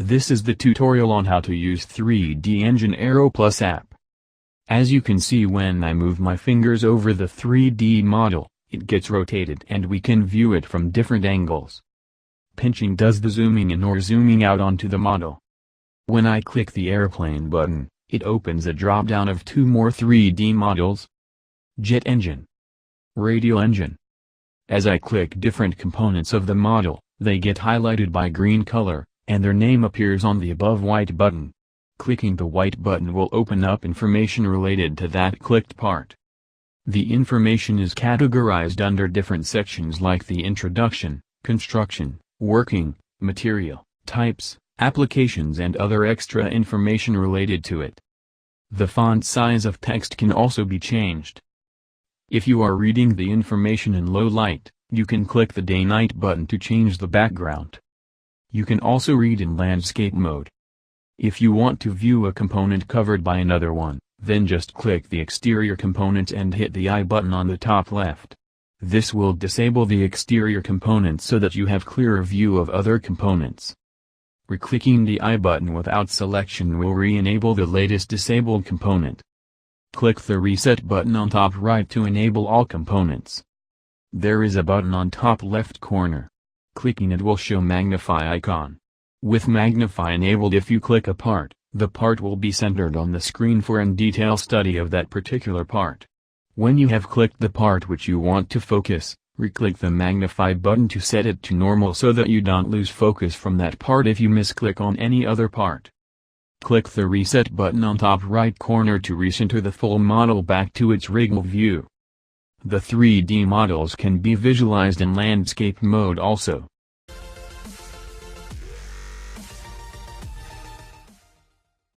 This is the tutorial on how to use 3D Engine Aero Plus app. As you can see, when I move my fingers over the 3D model, it gets rotated and we can view it from different angles. Pinching does the zooming in or zooming out onto the model. When I click the airplane button, it opens a drop-down of two more 3D models: jet engine, radial engine. As I click different components of the model, they get highlighted by green color, and their name appears on the above white button. Clicking the white button will open up information related to that clicked part. The information is categorized under different sections like the introduction, construction, working, material, types, applications, and other extra information related to it. The font size of text can also be changed. If you are reading the information in low light, you can click the day-night button to change the background. You can also read in landscape mode. If you want to view a component covered by another one, then just click the exterior component and hit the I button on the top left. This will disable the exterior components so that you have clearer view of other components. Reclicking the I button without selection will re-enable the latest disabled component. Click the reset button on top right to enable all components. There is a button on top left corner. Clicking it will show magnify icon. With magnify enabled, if you click a part, the part will be centered on the screen for in-detail study of that particular part. When you have clicked the part which you want to focus, re-click the magnify button to set it to normal so that you don't lose focus from that part if you misclick on any other part. Click the reset button on top right corner to recenter the full model back to its original view. The 3D models can be visualized in landscape mode also.